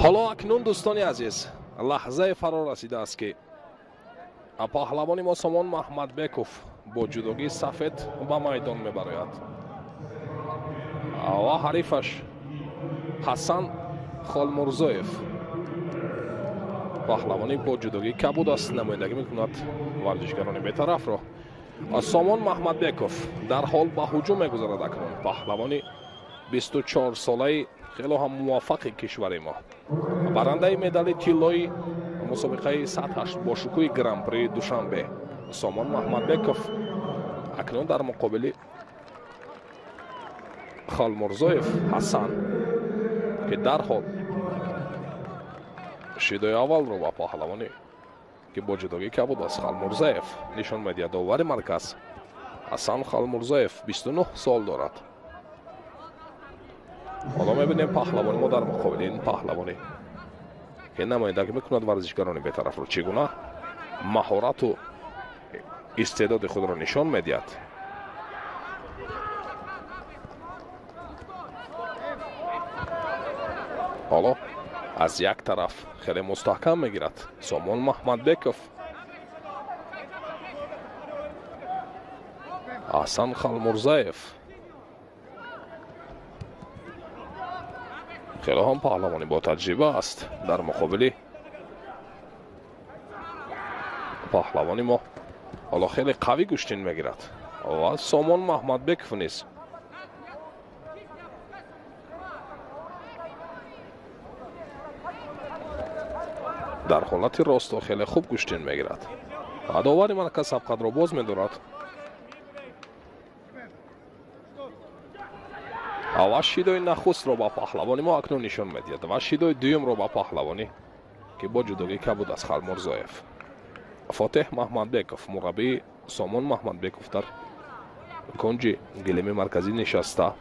حالا اکنون دوستان عزیز لحظه فرا رسیده است که پهلوان ما سامان محمدبکوف با جدوگی سفید به میدان میبراید و حریفش حسن خالمرزویف پهلوانی با جدوگی کبود است نمایندگی میکند ورزشکاران بی‌طرف را. سامان محمدبکوف در حال به هجوم میگذارد. اکنون پهلوانی 24 ساله خیلی هم موفق کشور ما برنده مدال طلایی مسابقه 108 با شکوه گران پری دوشنبه سامان محمدبکوف اکنون در مقابل خالمرزویف حسن که در حال شیدای اول رو با پهلوانی که با جدوگی کبود است خالمرزویف نشان می‌دهد. داور مرکز حسن خالمرزویف 29 سال دارد. حالا می‌بینیم پهلوانی ما در مقابل این پهلوانی که نمایندگی می‌کند ورزشکاران بی‌طرف رو چگونه مهارت و استعداد خود را نشان می‌دهد. حالا از یک طرف خیلی مستحکم میگیرد سامان محمدبکوف. حسن خالمرزویف خیلی هم پهلوانی با تجربه است در مقابل پهلوانی ما. حالا خیلی قوی گوشتین میگیرد و سامان محمدبکوف نیست در حالت راست و خیلی خوب گوشتین میگیرد. داور مرکز سبقت را باز می‌دارد و شیدای نخست را با پهلوانی ما اکنون نشان می‌دهد و شیدای دوم را با پهلوانی که با جدوگی کبود از خالمرزویف. فاتح محمدبکوف مربی سامان محمدبکوف در کنج گلیم مرکزی نشسته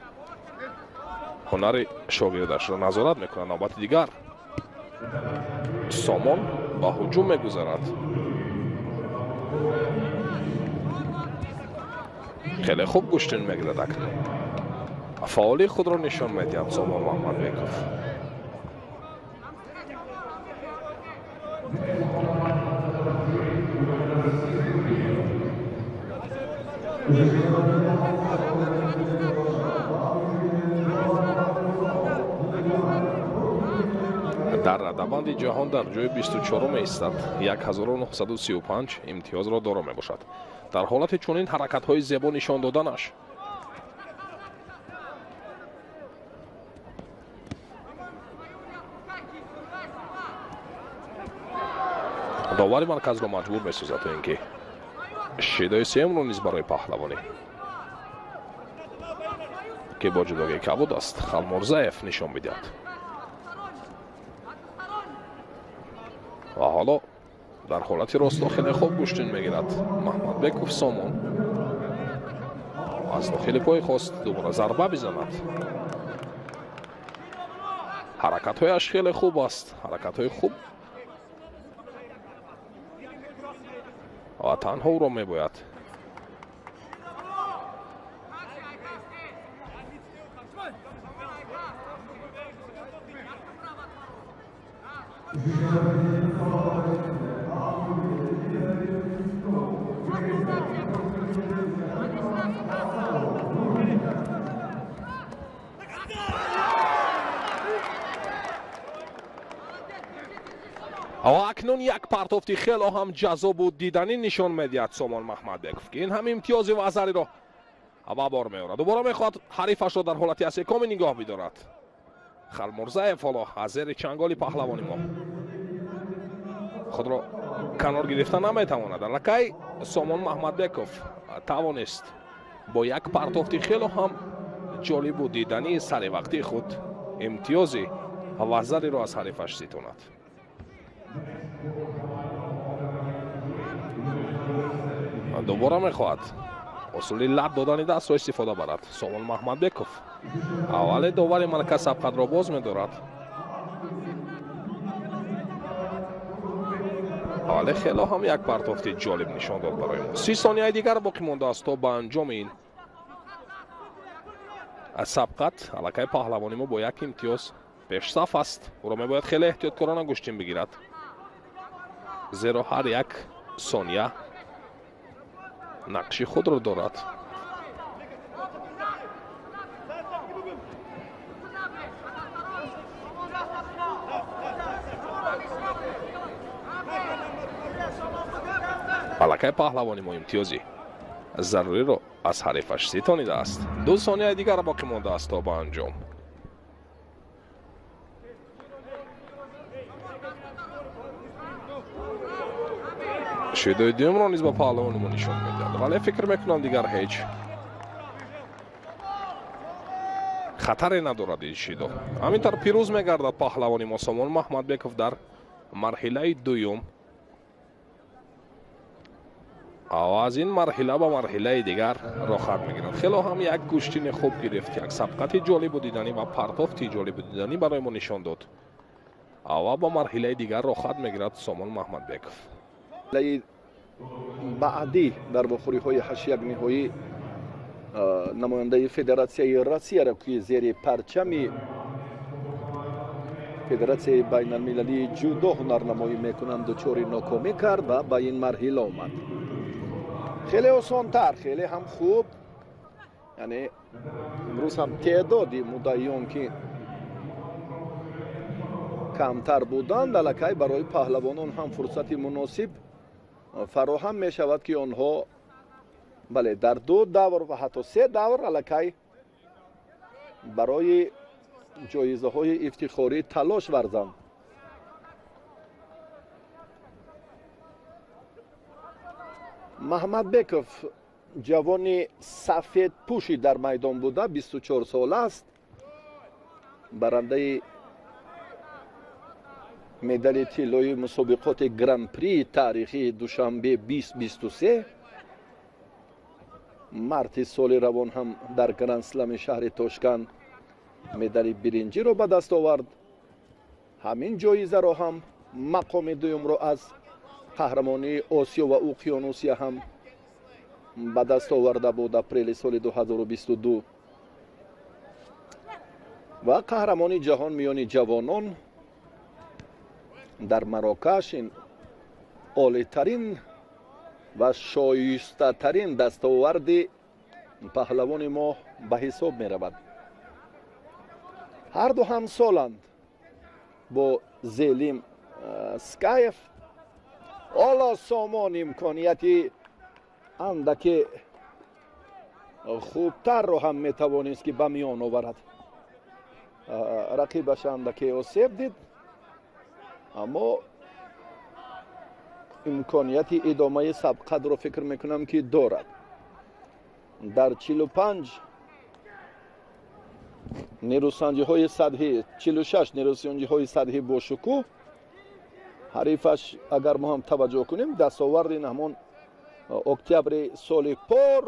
هنر شاگردش را نظارت می‌کند. نوبت دیگر سامان با هجوم می‌گذارد. خیلی خوب گوشتین می‌گیرد. اکنون فعالی خود را نشان می‌دهد سامان محمدبکوف. در رده‌بند جهان در جای 24 ایستد 1935 امتیاز را دارا میباشد. در حالت چنین حرکت‌های زیبا نشان دادنش داور مرکز را مجبور می‌سازد تا اینکه شیدای سوم را نیز برای پهلوانی که با جدوگی کبود است خالمرزویف نشان می‌دهد. و حالا در حالت راست خیلی خوب گوشتین میگیرد محمدبکوف سامان از داخل پای خواست دوباره ضربه بزند. حرکت هایش خیلی خوب است، حرکت های خوب و تنها او را میباید و اکنون یک پرتافتی خیلی هم جذاب و دیدنی نشان میدهد سامان محمدبکوف که این هم امتیاز وزری را به بار میآورد. دوباره میخواد حریفش را در حالت استحکام نگاه بدارد. خالمرزویف حالا از زیر چنگال پهلوانی ما خود را کنار گرفتن نمیتواند. لکه سامان محمدبکوف توانست با یک پرتافتی خیلی هم جالب و دیدنی سر وقتی خود امتیاز وزری را از حریفش ستاند. دوباره میخواهد اصول لط دادن دست را استفاده برد سامان محمدبکوف. اول داور مرکز سبقت را باز می‌دارد. ولی خیلی هم یک پرتافت جالب نشان داد برای ما. 30 ثانیه دیگر باقی مانده است تا به انجام این از سبقت علاقه پهلوانی ما با یک امتیاز پیش صف است. او را میباید خیلی احتیاطکارانه گوشتین بگیرد، زیرا هر یک ثانیه نقش خود را دارد. балакай паҳлавони мо имтиёзи заруриро аз ҳарифаш ситонидааст. 2 сонияи дигар боқӣ мондааст то ба анҷом. шидои дуюмро низ ба паҳлавони мо нишон медиҳад, вале фикр мекунам дигар ҳеҷ хатаре надорад ин шидо. ҳамин тавр пирӯз мегардад паҳлавони мо Сомон Маҳмадбеков дар марҳилаи дуюм. аз ин марҳила ба марҳилаи дигар рохат мегирад. хело ҳам як гӯштини хуб гирифт, як сабқати ҷолибу диданӣ ва партофти ҷолибу диданӣ барои мо нишон дод. ва ба марҳилаи дигар рохат мегирад Сомон Маҳмадбеков. баъди дар вохӯриҳои 8-1 ниҳоӣ намояндаи федератсияи Россияро ки зери парчами федератсияи байналмилалии ҷудо ҳунарнамоӣ мекунанд дучори нокомӣ кард ва ба ин марҳила омад. хеле осонтар, хеле ҳам хуб. яъне имрӯз ҳам теъдоди муддаиён ки камтар буданд, аллакай барои паҳлавонон ҳам фурсати муносиб фароҳам мешавад ки онҳо бале дар 2 давр ва ҳатто 3 давр аллакай барои ҷоизаҳои ифтихорӣ талош варзанд. Маҳмадбеков ҷавони сафедпӯши дар майдон буда 24 сола аст. барандаи медали тиллои мусобиқоти гран-при таърихии душанбе 2023. марти соли равон ҳам дар гранд-слами шаҳри Тошканд медали биринҷиро ба даст овард. ҳамин ҷоизаро ҳам мақоми дуюмро аз қаҳрамонии Осиё ва Уқёнусия ҳам ба даст оварда буд апрели соли 2022 ва қаҳрамони ҷаҳон миёни ҷавонон дар Марокаш ин олитарин ва шоистатарин дастоварди паҳлавони мо ба ҳисоб меравад. ҳарду ҳамсоланд бо Зелим Скаев. ҳоло Сомон имконияти андаке хубтарро ҳам метавонист ки ба миён оварад. рақибаш андаке осеб дид, аммо имконияти идомаи сабқатро фикр мекунам ки дорад. дар 45 нерӯсанҷиҳои сатҳӣ, 46 нерӯсанҷиҳои сатҳӣ бошукӯҳ ҳарифаш, агар мо ҳам таваҷҷӯҳ кунем, дастоварди ҳамон октябри соли пор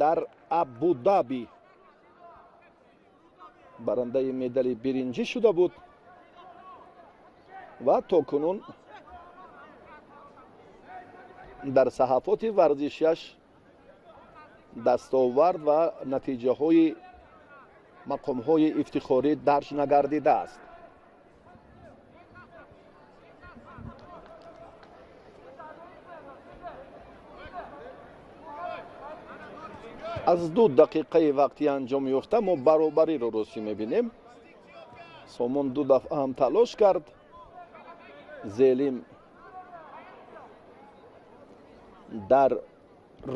дар Абу-Даби барандаи медали биринҷӣ шуда буд ва то кунун дар саҳафоти варзишаш дастовард ва натиҷаҳои мақомҳои ифтихорӣ дарҷ нагардидааст. аз 2 дақиқаи вақти анҷом ёфта мо баробариро рӯсӣ мебинем. Сомон 2 дафъа ҳам талош кард. Зелим дар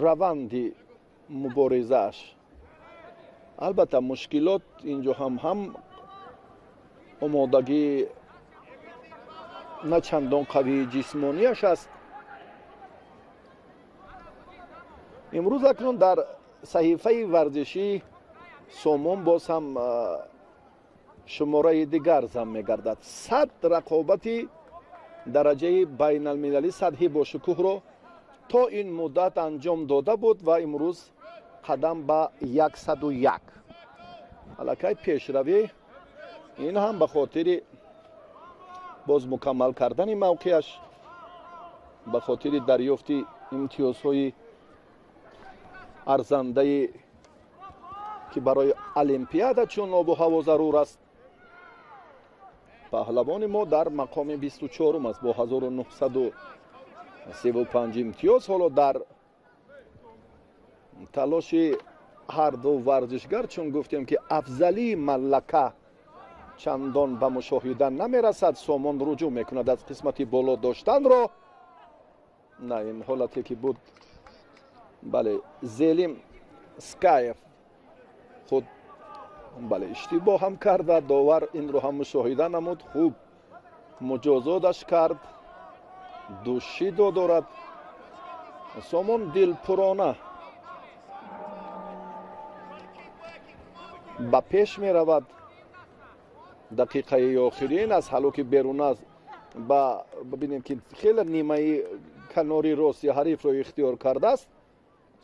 раванди муборизааш албатта мушкилот инҷо ҳам омодагӣ на чандон қавии ҷисмонияш аст. имрӯз акнун дар саҳифаи варзишӣ Сомон боз ҳам шумораи дигар зам мегардад. 100 рақобати дараҷаи байналмилалӣ сатҳи бошукӯҳро то ин муддат анҷом дода буд ва имрӯз қадам ба 101. аллакай пешравӣ. ин ҳам ба хотири боз мукаммал кардани мавқеаш, ба хотири дарёфти имтиёзҳои арзандаи ки барои олимпиада чун обу ҳаво зарур аст паҳлавони мо дар мақоми 24 аст бо 1935 имтиёз. ҳоло дар талоши ҳар ду варзишгар, чун гуфтем ки афзалии маллака чандон ба мушоҳида намерасад, Сомон руҷӯъ мекунад аз қисмати боло доштанро. на ин ҳолате ки буд, бале, Зелим Скаев худ бале иштибоҳ ҳам карда, довар инро ҳам мушоҳида намуд, хуб муҷозоташ кард, душидо дорад. Сомон дилпурона ба пеш меравад. дақиқаи охирин аз ҳалоки беруна ба бибинем ки хеле нимаи канори рости ҳарифро ихтиёр кардааст.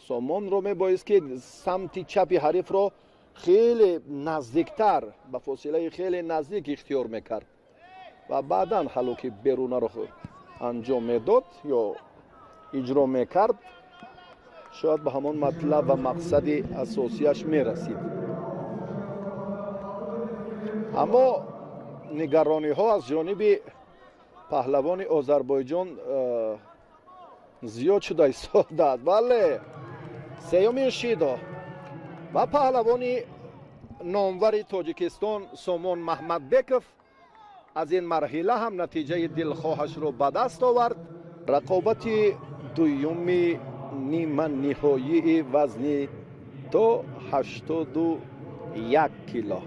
Сомонро мебоист ки самти чапи ҳарифро хеле наздиктар, ба фосилаи хеле наздик ихтиёр мекард ва баъдан ҳалоки берунаро анҷом медод ё иҷро мекард, шояд ба ҳамон матлаб ва мақсади асосияш мерасид. аммо нигарониҳо аз ҷониби паҳлавони Озарбойҷон зиёд шуда истодаанд. бале, сеюмин Шидо ва паҳлавони номвари Тоҷикистон Сомон Маҳмадбеков аз ин марҳила ҳам натиҷаи дилхоҳашро ба даст овард. рақобати дуюми ниманиҳоии вазни то 81 кило.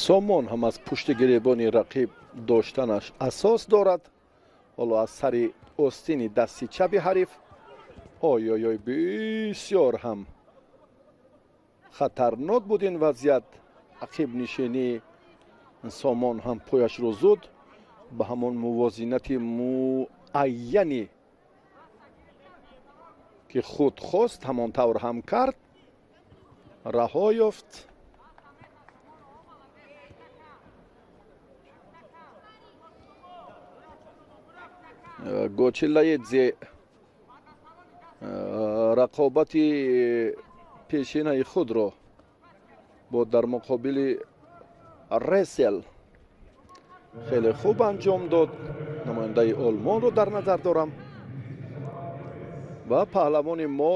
Сомон ҳам аз пушти гиребони рақиб доштанаш асос дорад. ҳоло аз сари остини дасти чаби ҳариф ой бисёр ҳам хатарнок буд ин вазъият. ақибнишинии Сомон ҳам пояшро зуд ба ҳамон мувозинати муайяне ки худ хост ҳамон тавр ҳам кард, раҳо ёфт. Гочилаидзе рақобати пешинаи худро бо дар муқобили Ресел хеле хуб анҷом дод. намояндаи олмонро дар назар дорам ва паҳлавони мо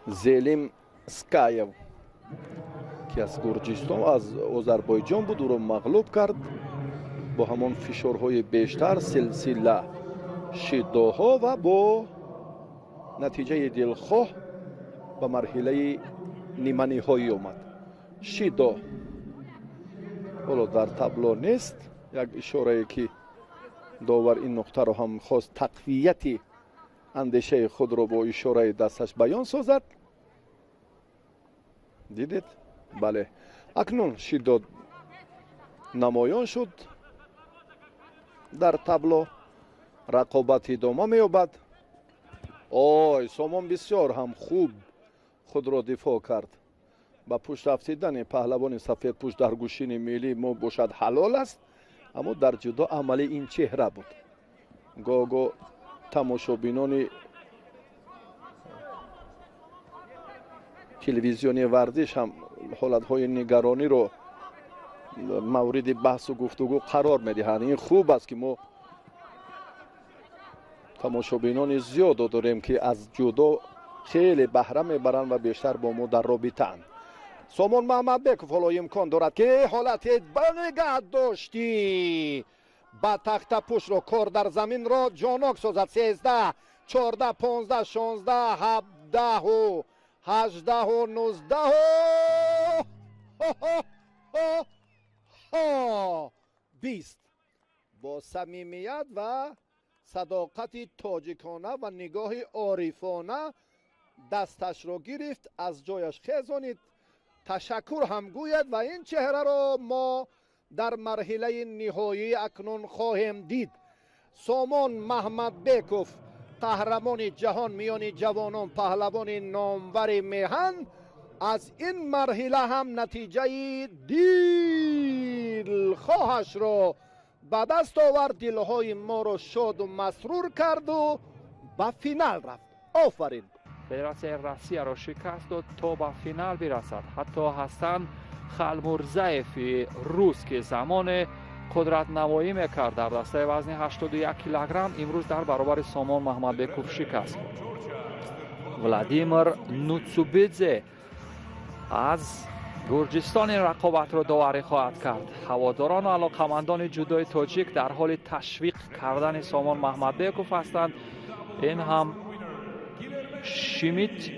Зелим Скаев ки аз Гурҷистон, аз Озарбойҷон буд, ӯро мағлуб кард бо ҳамон фишорҳои бештар, силсила шидоҳо ва бо натиҷаи дилхоҳ ба марҳилаи ниманиҳоӣ омад. Шидо ҳоло дар табло нест. як ишорае ки довар ин нуқтаро ҳам хост тақвияти андешаи худро бо ишораи дасташ баён созад. дидед? бале, акнун Шидо намоён шуд дар табло. рақобат идома меёбад. ой, Сомон бисёр ҳам хуб худро дифоъ кард. ба пушт рафтидани паҳлавони сафедпӯш дар гӯшини миллӣ мо бошад ҳалол аст, аммо дар ҷудо амалӣ ин чеҳра буд. гоҳ-гоҳ тамошобинони телевизиони варзиш ҳам ҳолатҳои нигарониро мавриди баҳсу гуфтугӯ қарор медиҳанд. ин хуб аст ки мо тамошобинони зиёдо дорем ки аз ҷудо хеле баҳра мебаранд ва бештар бо мо дар робитаанд. Сомон Маҳмадбеков ҳоло имкон дорад ки ҳолати нигоҳ доштӣ ба тахтапӯшро кор дар заминро ҷонок созад. 13, 14, 15, 16, 17, 18, 19, 20 бо самимият ва садоқати тоҷикона ва нигоҳи орифона дасташро гирифт, аз ҷояш хезонид, ташаккур ҳам гӯяд ва ин чеҳраро мо дар марҳилаи ниҳоӣ акнун хоҳем дид. Сомон Маҳмадбеков قهرمان جهان میان جوانان پهلوان نامور میهن از این مرحله هم نتیجه دل خواهش رو به دست آورد، دلهای ما رو شاد و مسرور کرد و به فینال رفت. آفرین. فدراسیون روسیه را شکست داد تا به فینال برسد. حتی حسن خلمرزایف روس که زمان قدرت نمایی میکرد در دسته وزن 81 کیلوگرم امروز در برابر سامان محمدبکوف شکست. ولادیمیر نوتسوبیدزه از گرجستان این رقابت را داوری خواهد کرد. هواداران و علاقمندان جودوی تاجیک در حال تشویق کردن سامان محمدبکوف هستند. این هم شیمیت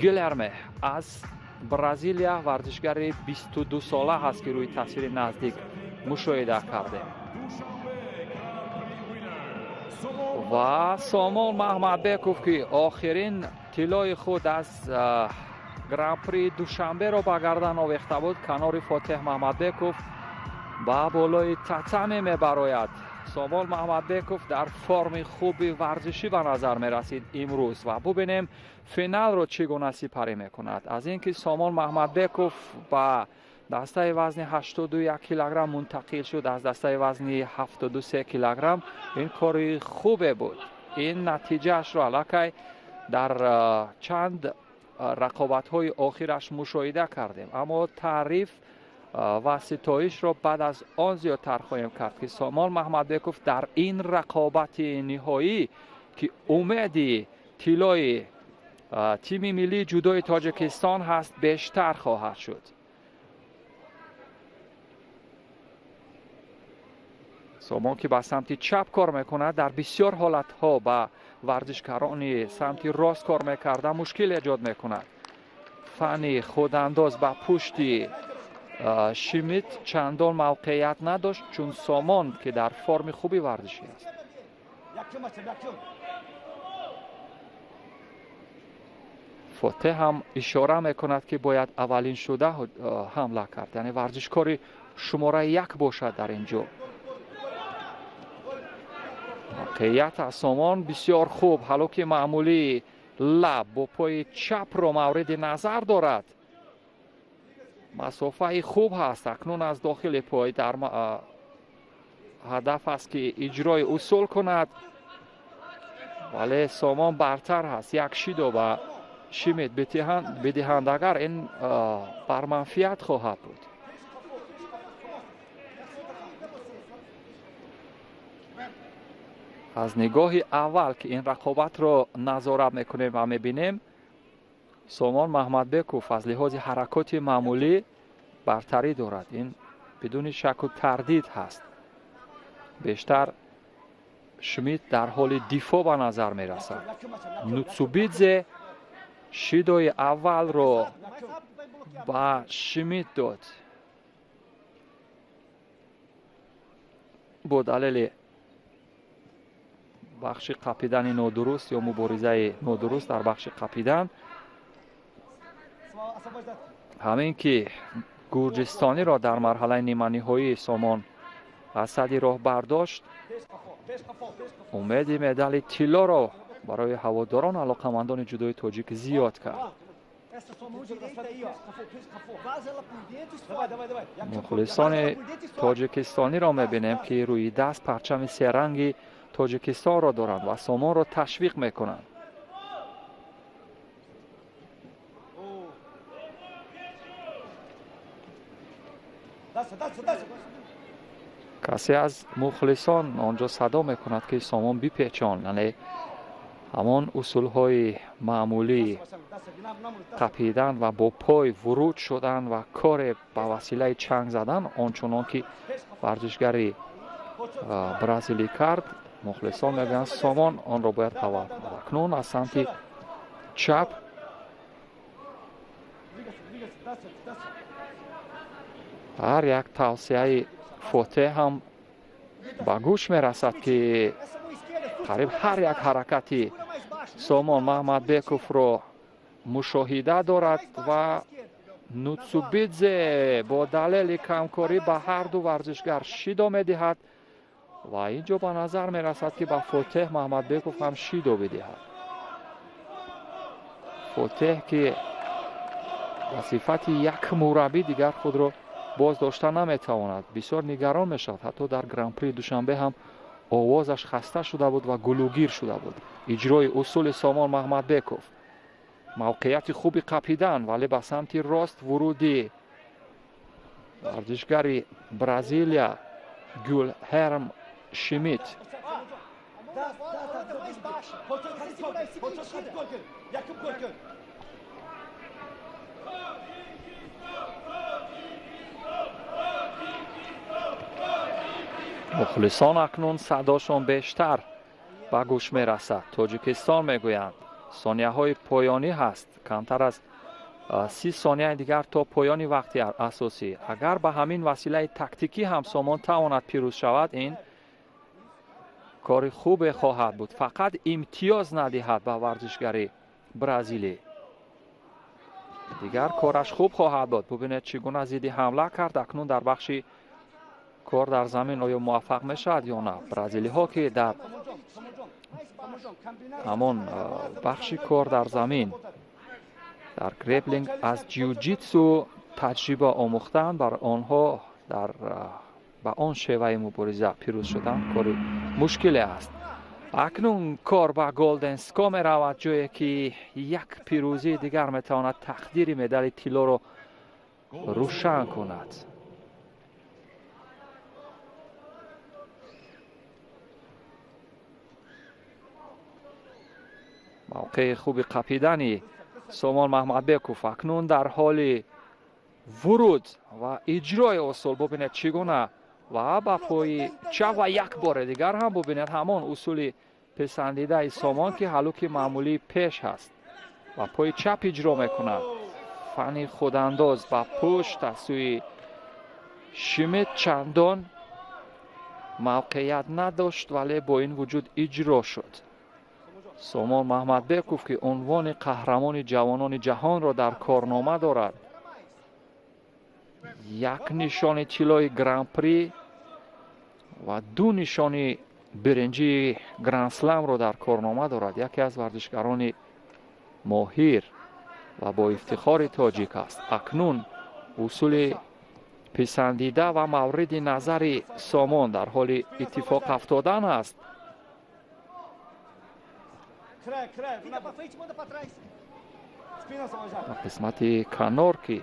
گیلرمه از برزیلیا ورزشگر 22 ساله هست که روی تصویر نزدیک مشاهده کرده. و سامان محمدبکوف که آخرین طلای خود از گران پری دوشنبه را به گردن آویخته بود، کنار فاتح محمدبکوف با بالای تتمه میبراید. سامان محمدبکوف در فرم خوبی ورزشی به نظر می رسید امروز و ببینیم فینال رو چگونه سپری میکند. از اینکه سامان محمدبکوف با دسته وزن 81 کیلوگرم منتقل شد از دسته وزن 73 کیلوگرم، این کاری خوبه بود. این نتیجهش را علاقه در چند رقابت های آخرش مشاهده کردیم، اما تعریف و ستایش را بعد از آن زیادتر خواهیم کرد که سامان محمدبکوف در این رقابت نهایی که امیدی طلای تیم ملی جودوی تاجیکستان هست بیشتر خواهد شد. سامان که به سمت چپ کار میکند در بسیار حالت ها با ورزشکاران سمت راست کار میکرده مشکل ایجاد میکند. فنی خودانداز با پشت شیمیت چندان موقعیت نداشت چون سامان که در فرم خوبی ورزشی است. فاتح هم اشاره میکند که باید اولین شده حمله کرد، یعنی ورزشکاری شماره 1 باشد در اینجا. موقعیت از سامان بسیار خوب، حالا که معمولی لب با پای چپ را مورد نظر دارد. مسافه خوب هست اکنون از داخل پای در هدف است که اجرای اصول کند، ولی سامان برتر هست. یک شیدو به شیمیت بدهند اگر این بر منفیت خواهد بود. از نگاه اول که این رقابت رو نظارت میکنیم و میبینیم سامان محمدبکوف از لحاظ حرکات معمولی برتری دارد، این بدون شک و تردید هست. بیشتر شیمیت در حال دفاع به نظر می رسد. نوتسوبیدزه شیدوی اول رو با شیمیت داد با دلیل بخش قپیدن نادرست یا مبارزه نادرست در بخش قپیدن. همین که گرجستانی را در مرحله نیمه نهایی سامان از صدر راه برداشت، امید مدال طلا را برای هواداران علاقمندان جودوی تاجیک زیاد کرد. مخلصان تاجیکستانی را میبینیم که روی دست پرچم سه رنگی تاجیکستان را دارند و سامان را تشویق میکنند. کسی از مخلصان آنجا صدا میکند که سامان بپیچان، یعنی همان اصول های معمولی قپیدن و با پای ورود شدن و کار با وسیله چنگ زدن آنچنان که ورزشگری برزیلی کرد. مخلصان میگویند سامان آن را باید تولد کند. اکنون از سمت چپ هر یک توصیه فاتح هم با گوش میرسد که قریب هر یک حرکتی سامان محمدبکوف را مشاهده دارد و نوتسوبیدزه با دلیل کمکاری به هر دو ورزشگر شیدا میدهد و اینجا به نظر می رسد که با فتح محمدبکوف هم شیدو بدهد. فتح که به صفت یک مربی دیگر خود را باز داشته نمیتواند، بسیار نگران میشد. حتی در گرانپری دوشنبه هم آوازش خسته شده بود و گلوگیر شده بود. اجرای اصول سامان محمدبکوف، موقعیت خوبی قپیدن ولی به سمت راست ورودی ورزشگر برزیلیا گولهرم شمیت. مخلصان اکنون صداشون بیشتر به گوش می رسد. تاجیکستان می گویند ثانیه های پایانی هست، کمتر از 30 ثانیه دیگر تا پایانی وقتی اساسی. اگر به همین وسیله تکتیکی هم سامان تواند پیروز شود، این کار خوب خواهد بود. فقط امتیاز ندهد به ورزشگری برزیلی، دیگر کارش خوب خواهد بود. ببینید چگونه ضد حمله کرد. اکنون در بخش کار در زمین آیا موفق میشد یا نه. برزیلی ها که در همون بخش کار در زمین در گریپلینگ از جیوجیتسو تجربه آموختن، بر آنها در به آن شیوه مبارزه پیروز شدن کار مشکلی است. اکنون کار به گلدن سکا می رود، جایی که یک پیروزی دیگر می تواند تقدیر مدال طلا را روشن کند. موقع خوبی قپیدنی سامان محمدبکوف اکنون در حال ورود و اجرای اصول. ببینید چگونه و با پای چپ و یک بار دیگر هم ببینید همان اصول پسندیده سامان که هلوک معمولی پیش هست و پای چپ اجرا میکنه. فنی خودانداز با پشت از سوی شمیت چندان موقعیت نداشت ولی با این وجود اجرا شد. سامان محمدبکوف که عنوان قهرمان جوانان جهان را در کارنامه دارد، یک نشان طلای گرانپری و 2 نشان برنجی گرند اسلم را در کارنامه دارد. یکی از ورزشگران ماهر و با افتخار تاجیک است. اکنون اصول پسندیده و مورد نظر سامان در حال اتفاق افتادن است. قسمت کنار که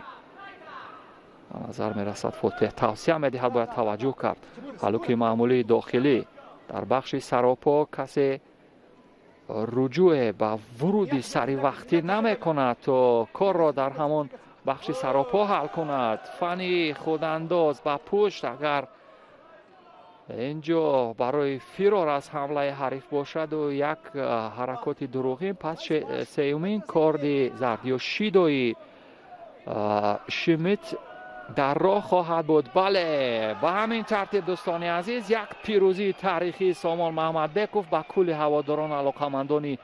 نظر می رسد فتح توصیه می دهد باید توجه کرد. حلوک معمولی داخلی در بخش سراپا کسی رجوع به ورودی سری وقتی نمی کند تا کار را در همون بخش سراپا حل کند. فنی خودانداز با پشت اگر اینجا برای فرار از حمله حریف باشد و یک حرکات دروغین، پس سیومین کارد زرد یا شیدوی شمیت در راه خواهد بود. بله، به همین ترتیب دوستان عزیز یک پیروزی تاریخی سامان محمدبکوف با کل هواداران علاقمندان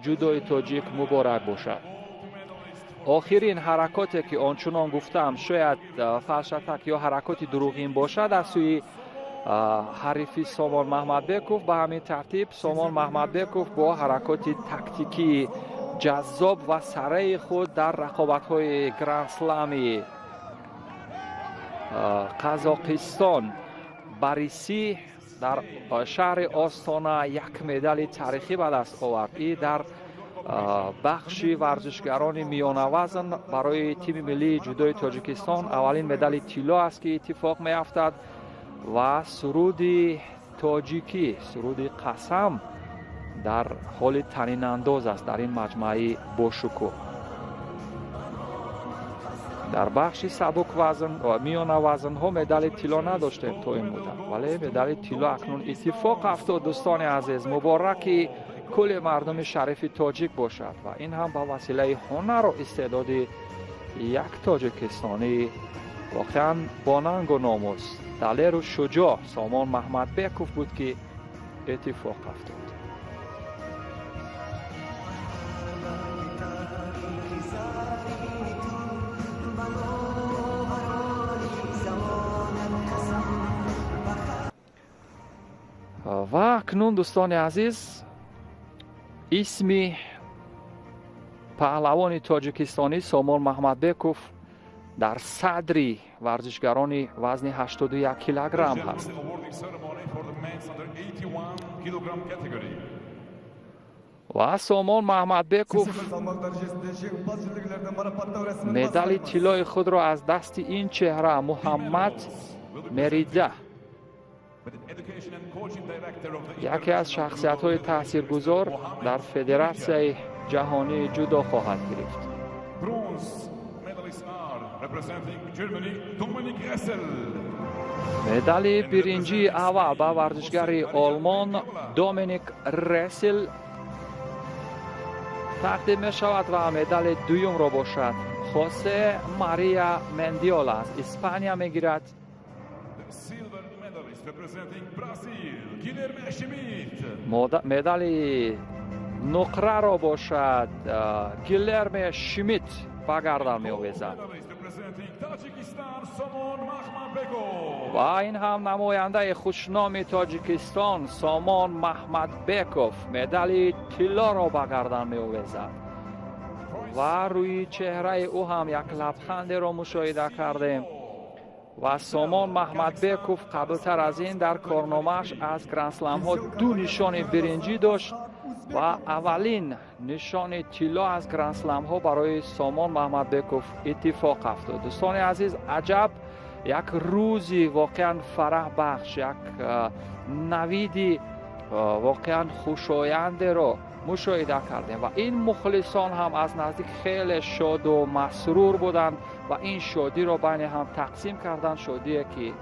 جودوی تاجیک مبارک باشد. آخرین حرکاتی که آنچنان گفتم شاید فرشتک یا حرکات دروغین باشد از سوی حریفی سامان محمدبکوف، به همین ترتیب سامان محمدبکوف با حرکات تکتیکی جذاب و سریع خود در رقابت‌های گرند اسلمی قزاقستان باریسی در شهر آستانه یک مدال تاریخی به دست آورد. این در بخش ورزشگران میانه وزن برای تیم ملی جودوی تاجیکستان اولین مدال طلا است که اتفاق میافتد و سرود تاجیکی، سرود قسم در حال طنین انداز است در این مجمع باشکوه. در بخش سبک وزن و میانه وزن ها مدال طلا نداشتیم تا این مدت، ولی مدال طلا اکنون اتفاق افتاد. دوستان عزیز، مبارک کل مردم شریف تاجیک باشد و این هم با وسیله هنر و استعداد یک تاجیکستانی واقعا با ننگ و ناموس، دلیر و شجاع سامان محمدبکوف بود که اتفاق افتاد. اکنون دوستان عزیز اسمی پهلوان تاجیکستانی سامان محمدبکوف در صدر ورزشگران وزن 81 کیلوگرم هست. و سامان محمدبکوف مدال طلای خود را از دست این چهره محمد مریده، یکی از شخصیت‌های تاثیرگذار در فدراسیون جهانی جودو خواهد گرفت. مدال برنجی اول به ورزشگر آلمان دومینیک رسل تقدیم می شود و مدال دوم را باشد خوسه ماریا مندیول از اسپانیا می گیرد. مدال نقره را باشد گیلرم شمیت به گردن می آویزد و این هم نماینده خوشنام تاجیکستان سامان محمدبکوف مدال طلا را به گردن می آویزد و روی چهره او هم یک لبخند را مشاهده کردیم و سامان محمدبکوف قبلتر از این در کارنامه‌اش از گرندسلم ها 2 نشان برنجی داشت و اولین نشان طلا از گرندسلم ها برای سامان محمدبکوف اتفاق افتاد. دوستان عزیز عجب یک روزی واقعا فرح بخش، یک نویدی واقعا خوشاینده را مشاهده کردیم و این مخلصان هم از نزدیک خیلی شاد و مسرور بودند و این شادی را بین هم تقسیم کردند، شادی که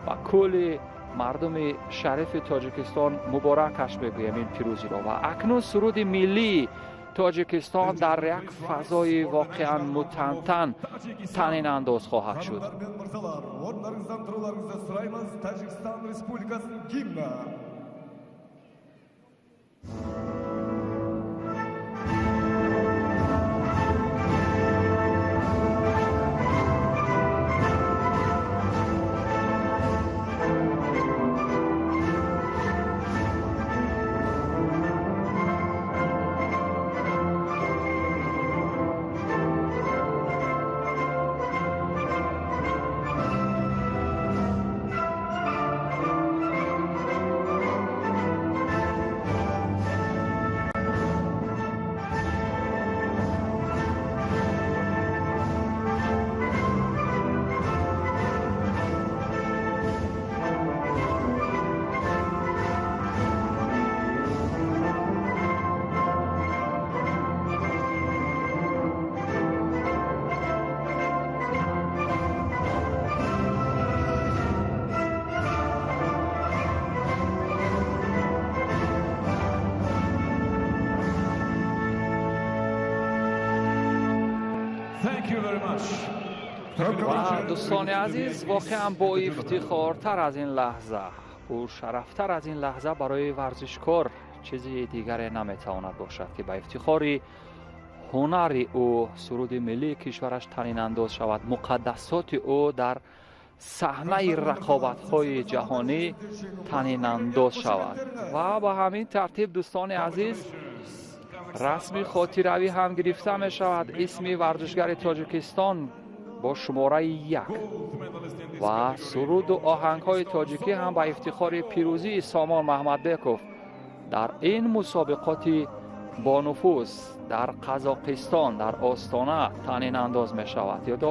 و کل مردم شریف تاجیکستان مبارکش بگویم این پیروزی را. و اکنون سرود ملی تاجیکستان در یک فضای واقعا متنتن طنین انداز خواهد شد. و دوستان عزیز واقعا با افتخارتر از این لحظه و شرفتر از این لحظه برای ورزشکار چیزی دیگری نمیتواند باشد که به افتخار هنر او سرود ملی کشورش طنین انداز شود، مقدسات او در صحنه رقابت‌های جهانی طنین انداز شود. و با همین ترتیب دوستان عزیز رسمی خاطره‌ای هم گرفته می شود. اسم ورزشگر تاجیکستان با شماره 1 و سرود و آهنگ‌های تاجیکی هم با افتخار پیروزی سامان محمدبکوف در این مسابقات با نفوذ در قزاقستان در آستانه طنین انداز می شود.